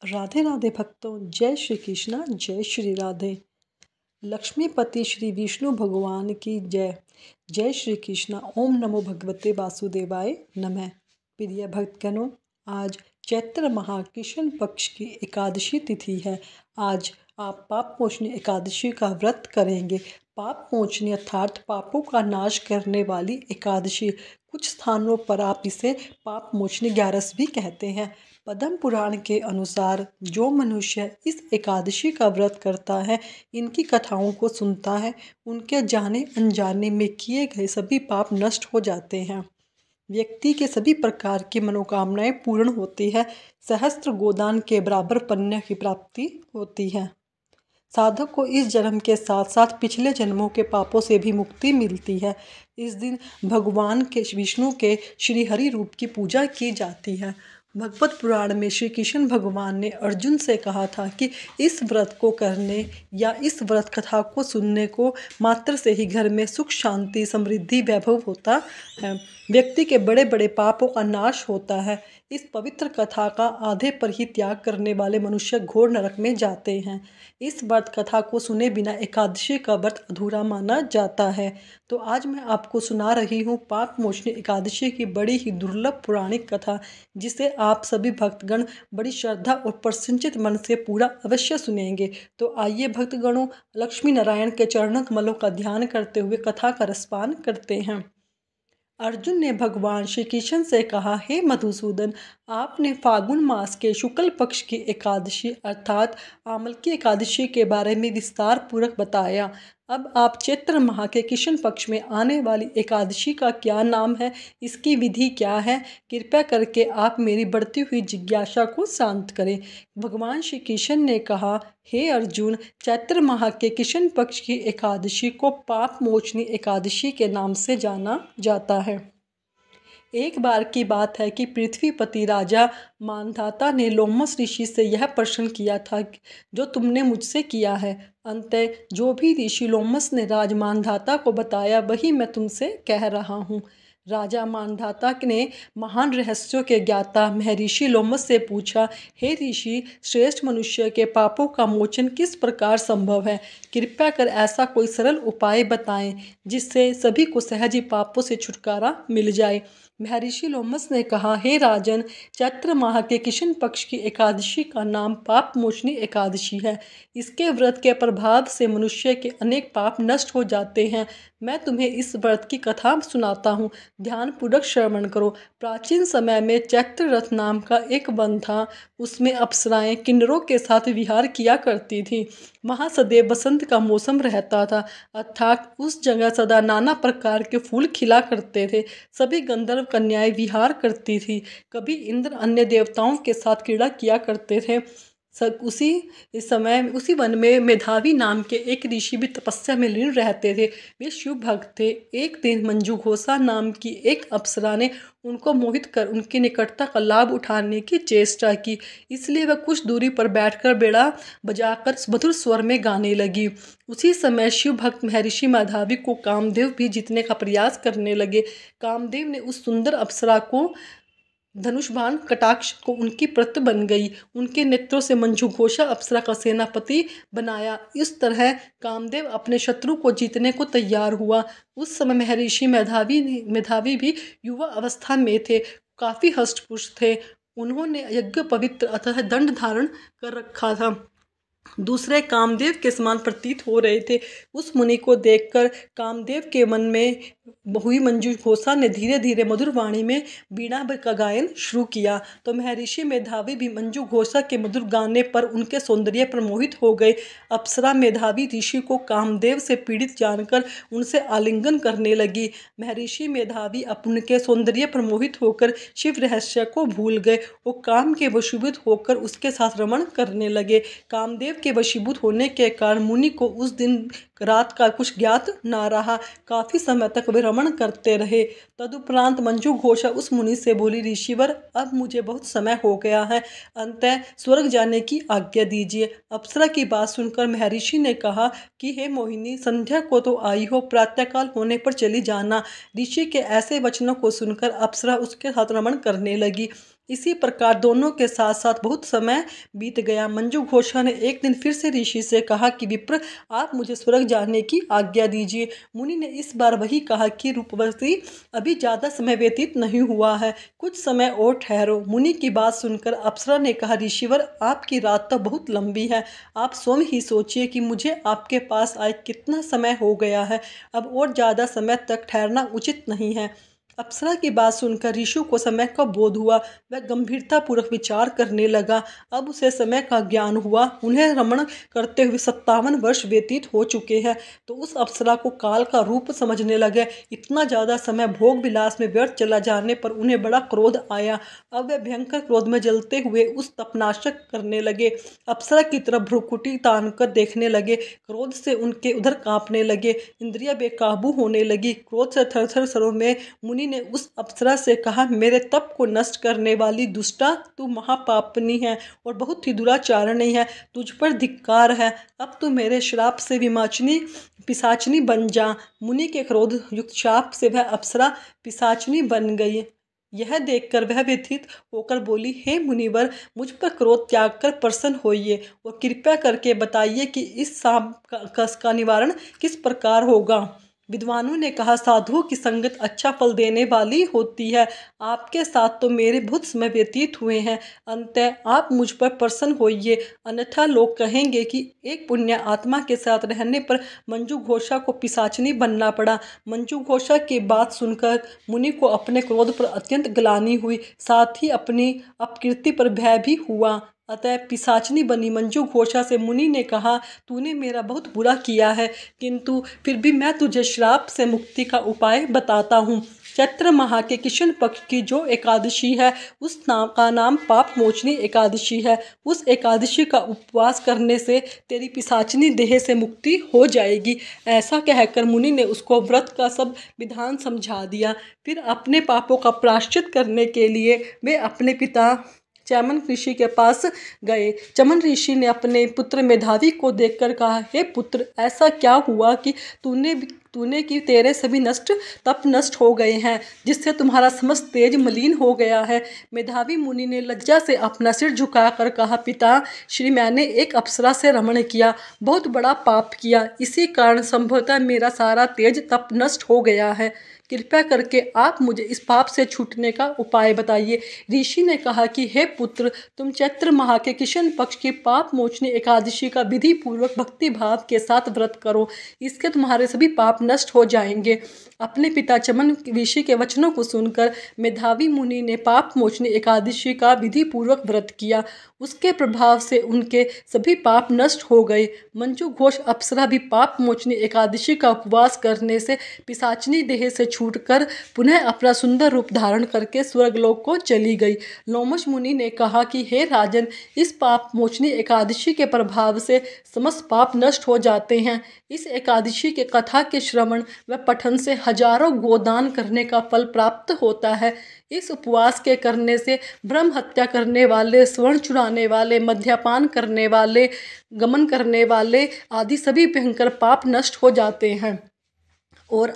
राधे राधे भक्तों, जय श्री कृष्णा, जय श्री राधे। लक्ष्मीपति श्री विष्णु भगवान की जय। जय श्री कृष्णा। ओम नमो भगवते वासुदेवाय नमः। प्रिय भक्तगणों, आज चैत्र माह कृष्ण पक्ष की एकादशी तिथि है। आज आप पाप मोचनी एकादशी का व्रत करेंगे। पाप मोचनी अर्थात पापों का नाश करने वाली एकादशी। कुछ स्थानों पर आप इसे पाप मोचनी ग्यारस भी कहते हैं। पद्म पुराण के अनुसार जो मनुष्य इस एकादशी का व्रत करता है, इनकी कथाओं को सुनता है, उनके जाने अनजाने में किए गए सभी पाप नष्ट हो जाते हैं। व्यक्ति के सभी प्रकार की मनोकामनाएं पूर्ण होती है। सहस्त्र गोदान के बराबर पुण्य की प्राप्ति होती है। साधक को इस जन्म के साथ साथ पिछले जन्मों के पापों से भी मुक्ति मिलती है। इस दिन भगवान के विष्णु के श्री हरि रूप की पूजा की जाती है। भगवत पुराण में श्री कृष्ण भगवान ने अर्जुन से कहा था कि इस व्रत को करने या इस व्रत कथा को सुनने को मात्र से ही घर में सुख शांति समृद्धि वैभव होता है। व्यक्ति के बड़े बड़े पापों का नाश होता है। इस पवित्र कथा का आधे पर ही त्याग करने वाले मनुष्य घोर नरक में जाते हैं। इस व्रत कथा को सुने बिना एकादशी का व्रत अधूरा माना जाता है। तो आज मैं आपको सुना रही हूँ पाप मोचनी एकादशी की बड़ी ही दुर्लभ पौराणिक कथा, जिसे आप सभी भक्तगण बड़ी श्रद्धा और प्रसन्नचित मन से पूरा अवश्य सुनेंगे। तो आइए भक्तगणों, लक्ष्मी नारायण के चरण कमलों का ध्यान करते हुए कथा का रसपान करते हैं। अर्जुन ने भगवान श्री कृष्ण से कहा, हे मधुसूदन, आपने फागुन मास के शुक्ल पक्ष की एकादशी अर्थात आमल की एकादशी के बारे में विस्तार पूर्वक बताया। अब आप चैत्र माह के कृष्ण पक्ष में आने वाली एकादशी का क्या नाम है, इसकी विधि क्या है, कृपया करके आप मेरी बढ़ती हुई जिज्ञासा को शांत करें। भगवान श्री कृष्ण ने कहा, हे अर्जुन, चैत्र माह के कृष्ण पक्ष की एकादशी को पाप मोचनी एकादशी के नाम से जाना जाता है। एक बार की बात है कि पृथ्वीपति राजा मानधाता ने लोमस ऋषि से यह प्रश्न किया था जो तुमने मुझसे किया है। अंततः जो भी ऋषि लोमस ने राज मानधाता को बताया वही मैं तुमसे कह रहा हूँ। राजा मानधाता ने महान रहस्यों के ज्ञाता महर्षि लोमस से पूछा, हे ऋषि, श्रेष्ठ मनुष्य के पापों का मोचन किस प्रकार संभव है? कृपया कर ऐसा कोई सरल उपाय बताएं जिससे सभी को सहज ही पापों से छुटकारा मिल जाए। महर्षि लोमस ने कहा, हे राजन, चैत्र माह के कृष्ण पक्ष की एकादशी का नाम पाप मोचनी एकादशी है। इसके व्रत के प्रभाव से मनुष्य के अनेक पाप नष्ट हो जाते हैं। मैं तुम्हें इस व्रत की कथा सुनाता हूँ, ध्यानपूर्वक श्रवण करो। प्राचीन समय में चैत्र रथ नाम का एक वन था। उसमें अप्सराएं किन्नरों के साथ विहार किया करती थी। वहाँ सदैव बसंत का मौसम रहता था, अर्थात उस जगह सदा नाना प्रकार के फूल खिला करते थे। सभी गंधर्व कन्याएं विहार करती थी। कभी इंद्र अन्य देवताओं के साथ क्रीड़ा किया करते थे। उसी समय उसी वन में मेधावी नाम के एक ऋषि भी तपस्या में लीन रहते थे। वे शिव भक्त थे। एक दिन मंजू घोषा नाम की एक अप्सरा ने उनको मोहित कर उनकी निकटता का लाभ उठाने की चेष्टा की। इसलिए वह कुछ दूरी पर बैठकर बेड़ा बजाकर मधुर स्वर में गाने लगी। उसी समय शिव भक्त महर्षि मेधावी को कामदेव भी जीतने का प्रयास करने लगे। कामदेव ने उस सुंदर अप्सरा को धनुषबाण कटाक्ष को उनकी प्रत बन गई। उनके नेत्रों से मंजू घोषा अप्सरा का सेनापति बनाया। इस तरह कामदेव अपने शत्रु को जीतने को तैयार हुआ। उस समय महर्षि मेधावी भी युवा अवस्था में थे, काफी हष्टपुष्ट थे। उन्होंने यज्ञ पवित्र अतः दंड धारण कर रखा था, दूसरे कामदेव के समान प्रतीत हो रहे थे। उस मुनि को देखकर कामदेव के मन में हुई मंजू घोषा ने धीरे धीरे मधुर वाणी में बीणा का गायन शुरू किया। तो महर्षि मेधावी भी मंजू घोषा के मधुर गाने पर उनके सौंदर्य पर मोहित हो गए। अप्सरा मेधावी ऋषि को कामदेव से पीड़ित जानकर उनसे आलिंगन करने लगी। महर्षि मेधावी उनके सौंदर्य पर मोहित होकर शिव रहस्य को भूल गए और काम के वशीभूत होकर उसके साथ रमण करने लगे। कामदेव के वशीभूत होने के कारण मुनि को उस दिन रात का कुछ ज्ञात न रहा। काफी समय तक वे रमण करते रहे। तदुपरांत मंजू घोषा उस मुनि से बोली, ऋषिवर, अब मुझे बहुत समय हो गया है, अंततः स्वर्ग जाने की आज्ञा दीजिए। अप्सरा की बात सुनकर महर्षि ने कहा कि हे मोहिनी, संध्या को तो आई हो, प्रातःकाल होने पर चली जाना। ऋषि के ऐसे वचनों को सुनकर अप्सरा उसके साथ रमण करने लगी। इसी प्रकार दोनों के साथ साथ बहुत समय बीत गया। मंजू घोषा ने एक दिन फिर से ऋषि से कहा कि विप्र, आप मुझे स्वर्ग जाने की आज्ञा दीजिए। मुनि ने इस बार वही कहा कि रूपवती, अभी ज़्यादा समय व्यतीत नहीं हुआ है, कुछ समय और ठहरो। मुनि की बात सुनकर अप्सरा ने कहा, ऋषिवर, आपकी रात तो बहुत लंबी है, आप स्वयं ही सोचिए कि मुझे आपके पास आए कितना समय हो गया है, अब और ज़्यादा समय तक ठहरना उचित नहीं है। अप्सरा की बात सुनकर ऋषु को समय का बोध हुआ। वह गंभीरतापूर्वक विचार करने लगा। अब उसे समय का ज्ञान हुआ। उन्हें रमण करते हुए 57 वर्ष व्यतीत हो चुके हैं, तो उस अप्सरा को काल का रूप समझने लगे। इतना ज़्यादा समय भोग विलास में व्यर्थ चला जाने पर उन्हें बड़ा क्रोध आया। अब वे भयंकर क्रोध में जलते हुए उस तपनाशक करने लगे। अप्सरा की तरफ भ्रुकुटी तान कर देखने लगे। क्रोध से उनके उधर कांपने लगे, इंद्रियां बेकाबू होने लगी। क्रोध से थरथर सरों में मुनि ने उस अप्सरा से कहा, मेरे तप को नष्ट करने वाली दुष्टा, तू महापापनी है और बहुत ही दुराचारणी है, तुझ पर धिक्कार है। अब तू मेरे श्राप से विमाचनी पिशाचनी बन जा। मुनि के क्रोध युक्त शाप से वह अप्सरा पिशाचनी बन गई। यह देखकर वह व्यथित होकर बोली, हे मुनिवर, मुझ पर क्रोध त्याग कर प्रसन्न होइए और कृपया करके बताइए कि इस सांप का निवारण किस प्रकार होगा। विद्वानों ने कहा, साधुओं की संगत अच्छा फल देने वाली होती है। आपके साथ तो मेरे बहुत समय व्यतीत हुए हैं, अतः आप मुझ पर प्रसन्न होइए, अन्यथा लोग कहेंगे कि एक पुण्य आत्मा के साथ रहने पर मंजू घोषा को पिशाचनी बनना पड़ा। मंजू घोषा की बात सुनकर मुनि को अपने क्रोध पर अत्यंत ग्लानि हुई, साथ ही अपनी अपकीर्ति पर भय भी हुआ। अतः पिशाचनी बनी मंजू घोषा से मुनि ने कहा, तूने मेरा बहुत बुरा किया है, किंतु फिर भी मैं तुझे श्राप से मुक्ति का उपाय बताता हूँ। चैत्र माह के कृष्ण पक्ष की जो एकादशी है, उस नाम का नाम पाप मोचनी एकादशी है। उस एकादशी का उपवास करने से तेरी पिशाचनी देह से मुक्ति हो जाएगी। ऐसा कहकर मुनि ने उसको व्रत का सब विधान समझा दिया। फिर अपने पापों का प्रायश्चित करने के लिए वे अपने पिता चमन ऋषि के पास गए। चमन ऋषि ने अपने पुत्र मेधावी को देखकर कहा, हे पुत्र, ऐसा क्या हुआ कि तूने कि तेरे सभी तप नष्ट हो गए हैं, जिससे तुम्हारा समस्त तेज मलिन हो गया है। मेधावी मुनि ने लज्जा से अपना सिर झुकाकर कहा, पिता श्री, मैंने एक अप्सरा से रमण किया, बहुत बड़ा पाप किया, इसी कारण संभवतः मेरा सारा तेज तप नष्ट हो गया है। कृपया करके आप मुझे इस पाप से छूटने का उपाय बताइए। ऋषि ने कहा कि हे पुत्र, तुम चैत्र माह के कृष्ण पक्ष की पाप मोचनी एकादशी का विधि पूर्वक भक्ति भाव के साथ व्रत करो, इसके तुम्हारे सभी पाप नष्ट हो जाएंगे। अपने पिता चमन ऋषि के वचनों को सुनकर मेधावी मुनि ने पाप मोचनी एकादशी का विधि पूर्वक व्रत किया। उसके प्रभाव से उनके सभी पाप नष्ट हो गए। मंजू घोष अप्सरा भी पाप मोचनी एकादशी का उपवास करने से पिशाचनी देह से छूटकर पुनः अपना सुंदर रूप धारण करके स्वर्गलोक को चली गई। लोमश मुनि ने कहा कि हे राजन, इस पाप मोचनी एकादशी के प्रभाव से समस्त पाप नष्ट हो जाते हैं। इस एकादशी के कथा के श्रवण व पठन से हजारों गोदान करने का फल प्राप्त होता है। इस उपवास के करने से ब्रह्म हत्या करने वाले, स्वर्ण चुराने वाले, मद्यपान करने वाले, गमन करने वाले आदि सभी भयंकर पाप नष्ट हो जाते हैं और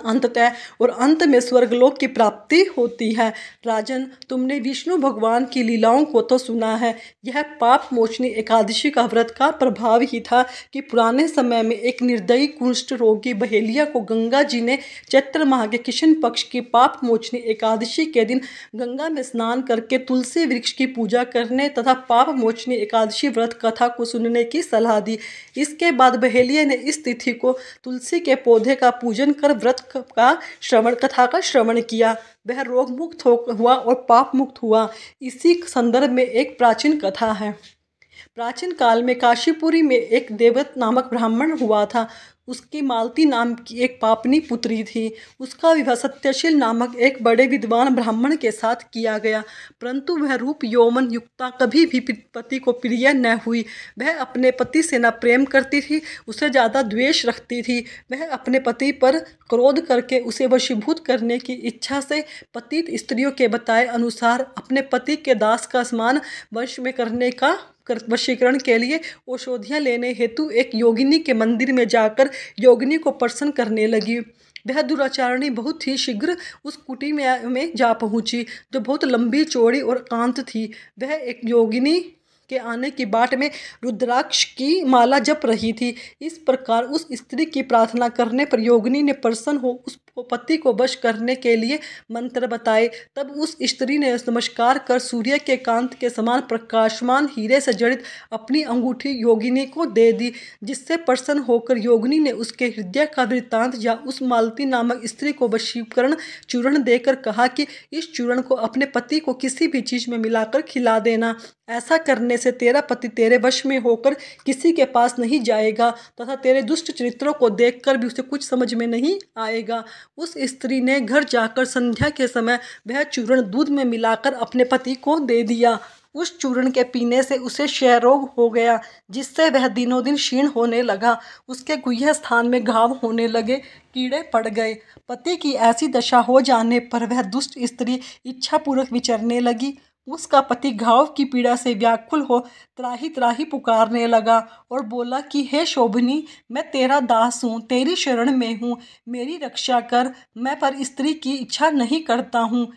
अंत में स्वर्गलोक की प्राप्ति होती है। राजन, तुमने विष्णु भगवान की लीलाओं को तो सुना है। यह पाप मोचनी एकादशी का व्रत का प्रभाव ही था कि पुराने समय में एक निर्दयी कुष्ठ रोगी बहेलिया को गंगा जी ने चैत्र माह के कृष्ण पक्ष की पाप मोचनी एकादशी के दिन गंगा में स्नान करके तुलसी वृक्ष की पूजा करने तथा पाप मोचनी एकादशी व्रत कथा को सुनने की सलाह दी। इसके बाद बहेलिया ने इस तिथि को तुलसी के पौधे का पूजन कर व्रत कथा का श्रवण किया। वह रोग मुक्त हुआ और पाप मुक्त हुआ। इसी संदर्भ में एक प्राचीन कथा है। प्राचीन काल में काशीपुरी में एक देवव्रत नामक ब्राह्मण हुआ था। उसकी मालती नाम की एक पापनी पुत्री थी। उसका विवाह सत्यशील नामक एक बड़े विद्वान ब्राह्मण के साथ किया गया, परंतु वह रूप यौवन युक्ता कभी भी पति को प्रिय न हुई। वह अपने पति से न प्रेम करती थी, उसे ज़्यादा द्वेष रखती थी। वह अपने पति पर क्रोध करके उसे वशीभूत करने की इच्छा से पतित स्त्रियों के बताए अनुसार अपने पति के दास का समान वश में करने का वशीकरण के लिए औषधियाँ लेने हेतु एक योगिनी के मंदिर में जाकर योगिनी को प्रसन्न करने लगी। वह दुराचारणी बहुत ही शीघ्र उस कुटी में जा पहुंची, जो बहुत लंबी चौड़ी और एकांत थी। वह एक योगिनी के आने की बाट में रुद्राक्ष की माला जप रही थी। इस प्रकार उस स्त्री की प्रार्थना करने पर योगिनी ने प्रसन्न हो उस पति को वश करने के लिए मंत्र बताए। तब उस स्त्री ने नमस्कार कर सूर्य के कांत के समान प्रकाशमान हीरे से जड़ित अपनी अंगूठी योगिनी को दे दी, जिससे प्रसन्न होकर योगिनी ने उसके हृदय का वृत्तांत या उस मालती नामक स्त्री को वशीकरण चूर्ण देकर कहा कि इस चूर्ण को अपने पति को किसी भी चीज में मिलाकर खिला देना। ऐसा करने से तेरा पति तेरे वश में होकर किसी के पास नहीं जाएगा तथा तेरे दुष्ट चरित्रों को देखकर भी उसे कुछ समझ में नहीं आएगा। उस स्त्री ने घर जाकर संध्या के समय वह चूर्ण दूध में मिलाकर अपने पति को दे दिया। उस चूर्ण के पीने से उसे क्षय रोग हो गया, जिससे वह दिनों दिन क्षीण होने लगा। उसके गुह्य स्थान में घाव होने लगे, कीड़े पड़ गए। पति की ऐसी दशा हो जाने पर वह दुष्ट स्त्री इच्छापूर्वक विचरने लगी। उसका पति घाव की पीड़ा से व्याकुल हो त्राही त्राही पुकारने लगा और बोला कि हे शोभनी, मैं तेरा दास हूँ, तेरी शरण में हूँ, मेरी रक्षा कर, मैं पर स्त्री की इच्छा नहीं करता हूँ।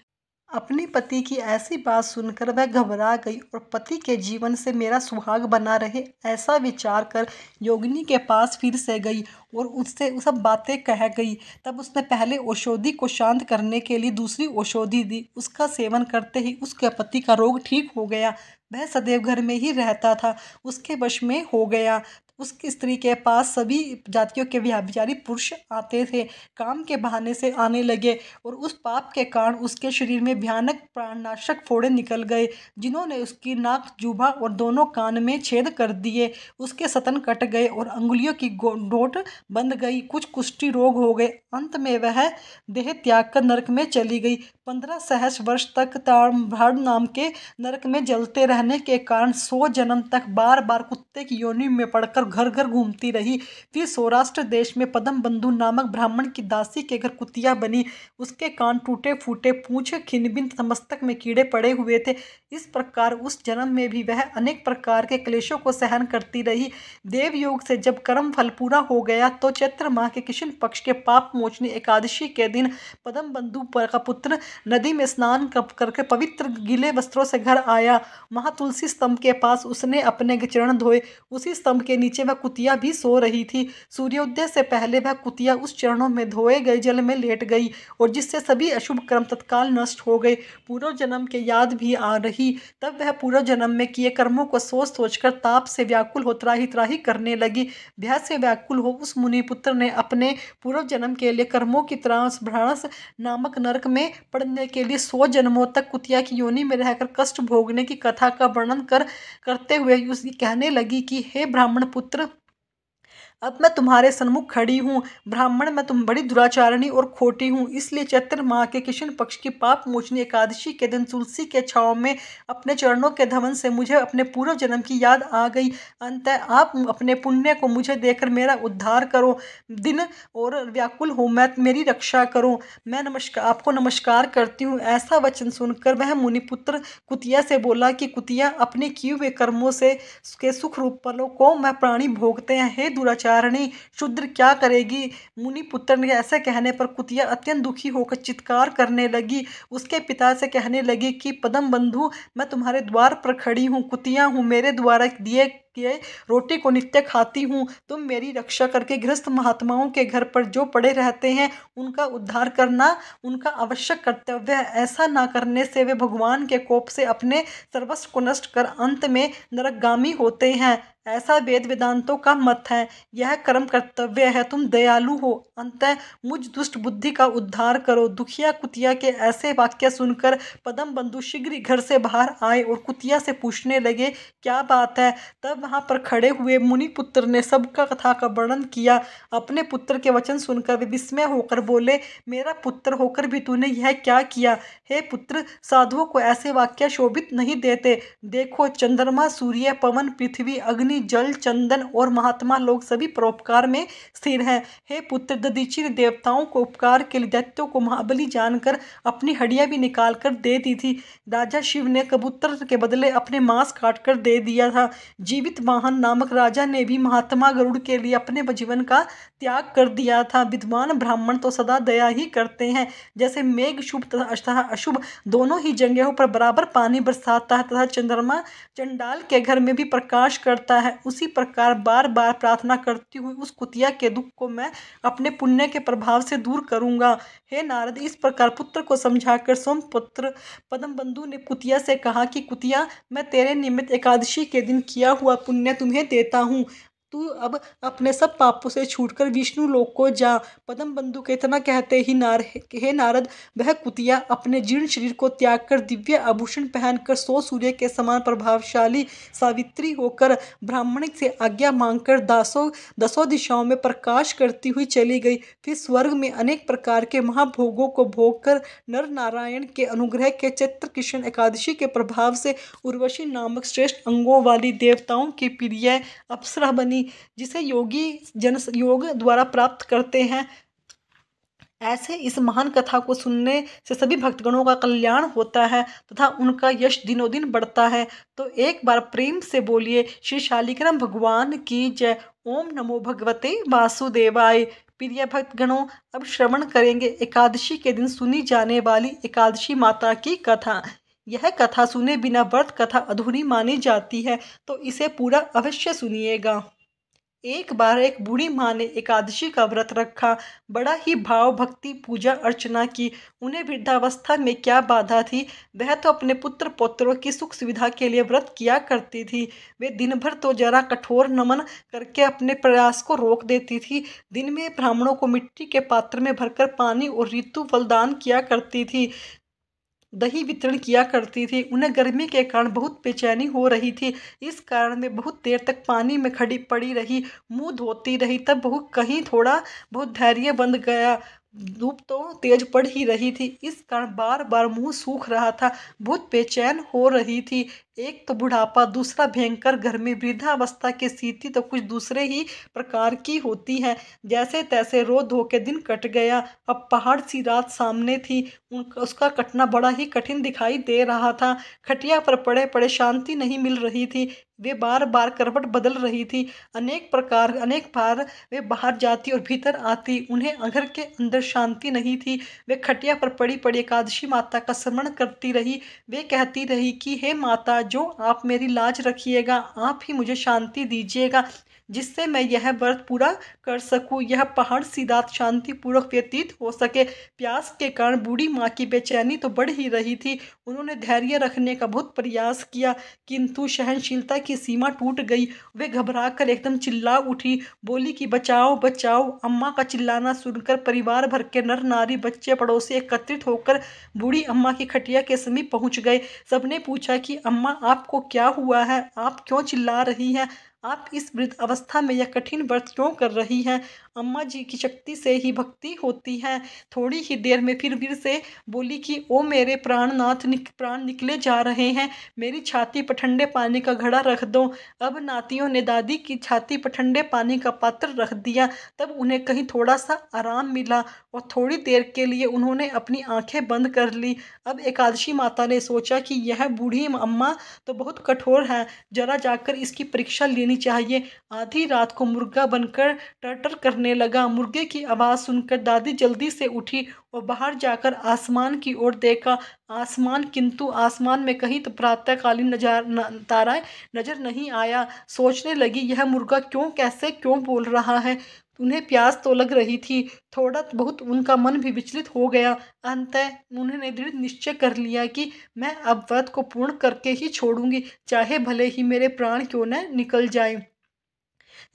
अपने पति की ऐसी बात सुनकर वह घबरा गई और पति के जीवन से मेरा सुहाग बना रहे ऐसा विचार कर योगिनी के पास फिर से गई और उससे सब बातें कह गई। तब उसने पहले औषधि को शांत करने के लिए दूसरी औषधि दी। उसका सेवन करते ही उसके पति का रोग ठीक हो गया। वह सदैव घर में ही रहता था, उसके वश में हो गया। उसकी स्त्री के पास सभी जातियों के व्यभिचारी पुरुष आते थे, काम के बहाने से आने लगे और उस पाप के कारण उसके शरीर में भयानक प्राणनाशक फोड़े निकल गए, जिन्होंने उसकी नाक, जुभा और दोनों कान में छेद कर दिए। उसके स्तन कट गए और अंगुलियों की डोट बंध गई। कुछ कुष्ठी रोग हो गए। अंत में वह देह त्याग कर नरक में चली गई। 15 सहस्र वर्ष तक ताड़भाड़ नाम के नरक में जलते रहने के कारण 100 जन्म तक बार बार कुत्ते की योनि में पड़कर घर घर घूमती रही। फिर सौराष्ट्र देश में पद्म बंधु नामक ब्राह्मण की दासी के घर कुतिया बनी। उसके कान टूटे फूटे, पूंछ खिनबिन तथा मस्तक में कीड़े पड़े हुए थे। इस प्रकार उस जन्म में भी वह अनेक प्रकार के क्लेशों को सहन करती रही। देवयोग से जब कर्म फल पूरा हो गया तो चैत्र माह के कृष्ण पक्ष के पाप मोचनी एकादशी के दिन पद्म बंधु का पुत्र नदी में स्नान करके पवित्र गीले वस्त्रों से घर आया। वहां तुलसी स्तंभ के पास उसने अपने चरण धोए। उसी स्तंभ के नीचे वह कुतिया भी सो रही थी। सूर्योदय से पहले वह कुतिया उस चरणों में धोए गए जल में लेट गई और जिससे सभी अशुभ कर्म तत्काल नष्ट हो गए। पूर्व जन्म के याद भी आ रही। तब वह पूर्व जन्म में किए कर्मों को सोच सोचकर ताप से व्याकुल हो त्राही त्राही करने लगी। भय से व्याकुल हो उस मुनि पुत्र ने अपने पूर्व जन्म के लिए कर्मों की भ्रांस नामक नरक में पड़ने के लिए 100 जन्मों तक कुतिया की योनि में रहकर कष्ट भोगने की कथा का वर्णन करते हुए उसकी कहने लगी कि हे ब्राह्मण पुत्र, अब मैं तुम्हारे सन्मुख खड़ी हूँ। ब्राह्मण, मैं तुम बड़ी दुराचारणी और खोटी हूँ, इसलिए चैत्र माह के कृष्ण पक्ष की पाप मोचनी एकादशी के दिन तुलसी के छांव में अपने चरणों के धवन से मुझे अपने पूर्व जन्म की याद आ गई। अंतः आप अपने पुण्य को मुझे देकर मेरा उद्धार करो दिन और व्याकुल हो, मैं मेरी रक्षा करो। मैं आपको नमस्कार करती हूँ। ऐसा वचन सुनकर वह मुनिपुत्र कुतिया से बोला कि कुतिया, अपने किए हुए कर्मों से के सुख रूप फलों को मैं प्राणी भोगते हैं। हे दुराचार शूद्र क्या करेगी। मुनि पुत्र ने ऐसे कहने पर कुतिया अत्यंत दुखी होकर चित्कार करने लगी। उसके पिता से कहने लगी कि पद्म बंधु, मैं तुम्हारे द्वार पर खड़ी हूँ, कुतिया हूँ, मेरे द्वारा दिए किए रोटी को नित्य खाती हूँ। तुम मेरी रक्षा करके गृहस्थ महात्माओं के घर पर जो पड़े रहते हैं उनका उद्धार करना उनका आवश्यक कर्तव्य है। ऐसा ना करने से वे भगवान के कोप से अपने सर्वस्व को नष्ट कर अंत में नरकगामी होते हैं। ऐसा वेद वेदांतों का मत है। यह कर्म कर्तव्य है। तुम दयालु हो, अंतः मुझ दुष्ट बुद्धि का उद्धार करो। दुखिया कुतिया के ऐसे वाक्य सुनकर पद्म बंधु शीघ्र घर से बाहर आए और कुतिया से पूछने लगे, क्या बात है। तब वहां पर खड़े हुए मुनि पुत्र ने सबका कथा का वर्णन किया। अपने पुत्र के वचन सुनकर वे विस्मय होकर बोले, मेरा पुत्र होकर भी तूने यह क्या किया। हे पुत्र, साधुओं को ऐसे वाक्य शोभित नहीं देते। देखो, चंद्रमा, सूर्य, पवन, पृथ्वी, अग्नि, जल, चंदन और महात्मा लोग सभी परोपकार में स्थिर हैं। हे पुत्र, दधीचि ने देवताओं को उपकार के लिए दैत्यों को महाबली जानकर अपनी हड्डियां भी निकाल कर दे दी थी। राजा शिव ने कबूतर के बदले अपने मांस काट कर दे दिया था। जीवित वितवाहन नामक राजा ने भी महात्मा गरुड़ के लिए अपने जीवन का त्याग कर दिया था। विद्वान ब्राह्मण तो सदा दया ही करते हैं। जैसे मेघ शुभ तथा अशुभ दोनों ही जगहों पर बराबर पानी बरसाता है तथा चंद्रमा चंडाल के घर में भी प्रकाश करता है, उसी प्रकार बार बार प्रार्थना करती हुई उस कुतिया के दुख को मैं अपने पुण्य के प्रभाव से दूर करूंगा। हे नारद, इस प्रकार पुत्र को समझाकर सोमपुत्र पद्मबंधु ने कुतिया से कहा कि कुतिया, मैं तेरे निमित्त एकादशी के दिन किया हुआ पुण्य तुम्हें देता हूँ। तू अब अपने सब पापों से छूटकर विष्णु लोक को जा। पद्मबंधु के इतना कहते ही हे नारद, वह कुतिया अपने जीर्ण शरीर को त्याग कर दिव्य आभूषण पहनकर 100 सूर्य के समान प्रभावशाली सावित्री होकर ब्राह्मण से आज्ञा मांगकर दसों दिशाओं में प्रकाश करती हुई चली गई। फिर स्वर्ग में अनेक प्रकार के महाभोगों को भोग कर नर नारायण के अनुग्रह के चैत्र कृष्ण एकादशी के प्रभाव से उर्वशी नामक श्रेष्ठ अंगों वाली देवताओं की प्रिय अप्सरा बनी, जिसे योगी जन योग द्वारा प्राप्त करते हैं। ऐसे इस महान कथा को सुनने से सभी भक्तगणों का कल्याण होता है तथा उनका यश दिनों दिन बढ़ता है। तो एक बार प्रेम से बोलिए श्री शालिग्राम भगवान की जय। ओम नमो भगवते वासुदेवाय। प्रिय भक्तगणों, अब श्रवण करेंगे एकादशी के दिन सुनी जाने वाली एकादशी माता की कथा। यह कथा सुने बिना व्रत कथा अधूरी मानी जाती है, तो इसे पूरा अवश्य सुनिएगा। एक बार एक बूढ़ी माँ ने एकादशी का व्रत रखा, बड़ा ही भाव भक्ति पूजा अर्चना की। उन्हें वृद्धावस्था में क्या बाधा थी, वह तो अपने पुत्र पौत्रों की सुख सुविधा के लिए व्रत किया करती थी। वे दिन भर तो जरा कठोर नमन करके अपने प्रयास को रोक देती थी। दिन में ब्राह्मणों को मिट्टी के पात्र में भरकर पानी और ऋतु फल दान किया करती थी, दही वितरण किया करती थी। उन्हें गर्मी के कारण बहुत बेचैनी हो रही थी, इस कारण वे बहुत देर तक पानी में खड़ी पड़ी रही, मुंह धोती रही। तब बहुत कहीं थोड़ा बहुत धैर्य बंध गया। धूप तो तेज पड़ ही रही थी, इस कारण बार बार मुंह सूख रहा था, बहुत बेचैन हो रही थी। एक तो बुढ़ापा, दूसरा भयंकर गर्मी, वृद्धावस्था की स्थिति तो कुछ दूसरे ही प्रकार की होती है। जैसे तैसे रो धो के दिन कट गया। अब पहाड़ सी रात सामने थी, उसका कटना बड़ा ही कठिन दिखाई दे रहा था। खटिया पर पड़े पड़े शांति नहीं मिल रही थी, वे बार बार करवट बदल रही थी। अनेक बार वे बाहर जाती और भीतर आती, उन्हें घर के अंदर शांति नहीं थी। वे खटिया पर पड़ी पड़ी एकादशी माता का स्मरण करती रही। वे कहती रही कि हे माता, जो आप मेरी लाज रखिएगा, आप ही मुझे शांति दीजिएगा, जिससे मैं यह व्रत पूरा कर सकूं, यह पहाड़ सी रात शांतिपूर्वक व्यतीत हो सके। प्यास के कारण बूढ़ी माँ की बेचैनी तो बढ़ ही रही थी। उन्होंने धैर्य रखने का बहुत प्रयास किया, किंतु सहनशीलता की सीमा टूट गई। वे घबराकर एकदम चिल्ला उठी, बोली कि बचाओ बचाओ। अम्मा का चिल्लाना सुनकर परिवार भर के नर नारी बच्चे पड़ोसी एकत्रित होकर बूढ़ी अम्मा की खटिया के समीप पहुंच गए। सबने पूछा कि अम्मा, आपको क्या हुआ है, आप क्यों चिल्ला रही हैं, आप इस वृद्ध अवस्था में यह कठिन व्रत क्यों कर रही हैं। अम्मा जी की शक्ति से ही भक्ति होती है। थोड़ी ही देर में फिर से बोली कि ओ मेरे प्राणनाथ, प्राण निकले जा रहे हैं, मेरी छाती पर ठंडे पानी का घड़ा रख दो। अब नातियों ने दादी की छाती पर ठंडे पानी का पात्र रख दिया। तब उन्हें कहीं थोड़ा सा आराम मिला और थोड़ी देर के लिए उन्होंने अपनी आंखें बंद कर ली। अब एकादशी माता ने सोचा कि यह बूढ़ी अम्मा तो बहुत कठोर है, जरा जाकर इसकी परीक्षा लेनी चाहिए। आधी रात को मुर्गा बनकर टर्टर करने लगा। मुर्गे की आवाज़ सुनकर दादी जल्दी से उठी और बाहर जाकर आसमान की ओर देखा। किंतु आसमान में कहीं तो प्रातःकालीन तारा नजर नहीं आया। सोचने लगी, यह मुर्गा कैसे क्यों बोल रहा है। उन्हें प्यास तो लग रही थी, थोड़ा बहुत उनका मन भी विचलित हो गया। अंततः उन्होंने दृढ़ निश्चय कर लिया कि मैं अब व्रत को पूर्ण करके ही छोड़ूंगी, चाहे भले ही मेरे प्राण क्यों न निकल जाए।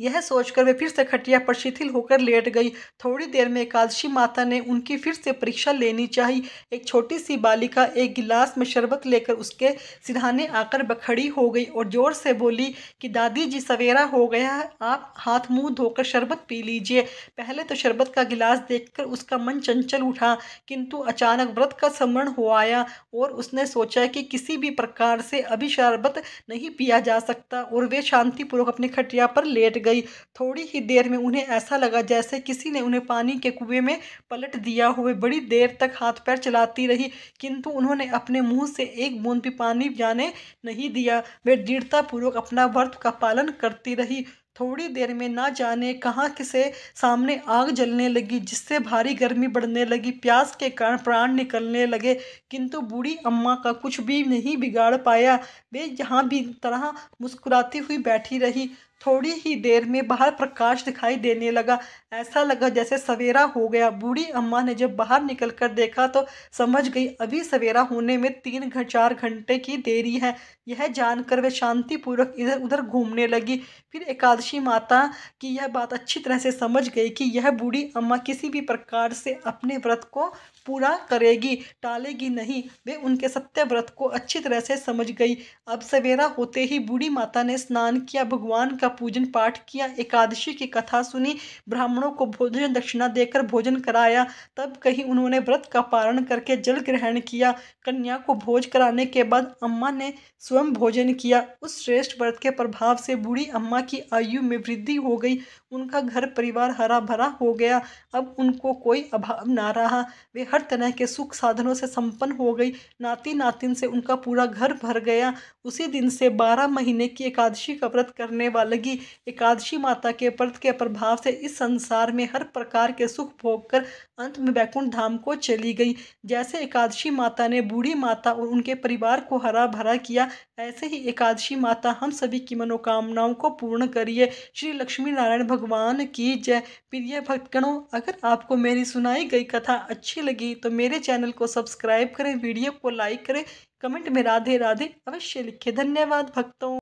यह सोचकर वे फिर से खटिया पर शिथिल होकर लेट गई। थोड़ी देर में एकादशी माता ने उनकी फिर से परीक्षा लेनी चाहिए। एक छोटी सी बालिका एक गिलास में शरबत लेकर उसके सिरहाने आकर खड़ी हो गई और जोर से बोली कि दादी जी, सवेरा हो गया है, आप हाथ मुंह धोकर शरबत पी लीजिए। पहले तो शरबत का गिलास देखकर उसका मन चंचल उठा, किंतु अचानक व्रत का स्मरण हो आया और उसने सोचा कि किसी भी प्रकार से अभी शरबत नहीं पिया जा सकता और वे शांतिपूर्वक अपनी खटिया पर लेट लेट गई। थोड़ी ही देर में उन्हें ऐसा लगा जैसे किसी ने उन्हें पानी के कुएं में पलट दिया हो। वे बड़ी देर तक हाथ पैर चलाती रही, किंतु उन्होंने अपने मुंह से एक बूंद भी पानी जाने नहीं दिया। वे दृढ़तापूर्वक अपना व्रत का पालन करती रही। थोड़ी देर में ना जाने कहाँ से सामने आग जलने लगी, जिससे भारी गर्मी बढ़ने लगी। प्यास के कारण प्राण निकलने लगे, किंतु बूढ़ी अम्मा का कुछ भी नहीं बिगाड़ पाया। वे यहाँ भी तरह मुस्कुराती हुई बैठी रही। थोड़ी ही देर में बाहर प्रकाश दिखाई देने लगा। ऐसा लगा जैसे सवेरा हो गया। बूढ़ी अम्मा ने जब बाहर निकलकर देखा तो समझ गई अभी सवेरा होने में 3-4 घंटे की देरी है। यह जानकर वे शांतिपूर्वक इधर उधर घूमने लगी। फिर एकादशी माता की यह बात अच्छी तरह से समझ गई कि यह बूढ़ी अम्मा किसी भी प्रकार से अपने व्रत को पूरा करेगी, टालेगी नहीं। वे उनके सत्य व्रत को अच्छी तरह से समझ गई। अब सवेरा होते ही बूढ़ी माता ने स्नान किया, भगवान का पूजन पाठ किया, एकादशी की कथा सुनी, ब्राह्मणों को भोजन दक्षिणा देकर भोजन कराया। तब कहीं उन्होंने व्रत का पारण करके जल ग्रहण किया। कन्या को भोज कराने के बाद अम्मा ने स्वयं भोजन किया। उस श्रेष्ठ व्रत के प्रभाव से बूढ़ी अम्मा की आयु में वृद्धि हो गई। उनका घर परिवार हरा भरा हो गया। अब उनको कोई अभाव ना रहा। वे हर तरह के सुख साधनों से संपन्न हो गई। नाती नातिन से उनका पूरा घर भर गया। उसी दिन से 12 महीने की एकादशी का व्रत करने लगी। एकादशी माता के व्रत के प्रभाव से इस संसार में हर प्रकार के सुख भोग कर अंत में वैकुंठ धाम को चली गई। जैसे एकादशी माता ने बूढ़ी माता और उनके परिवार को हरा भरा किया, ऐसे ही एकादशी माता हम सभी की मनोकामनाओं को पूर्ण करिए। श्री लक्ष्मी नारायण भगवान की जय। प्रिय भक्तगणों, अगर आपको मेरी सुनाई गई कथा अच्छी लगी तो मेरे चैनल को सब्सक्राइब करें, वीडियो को लाइक करें, कमेंट में राधे राधे अवश्य लिखें। धन्यवाद भक्तों।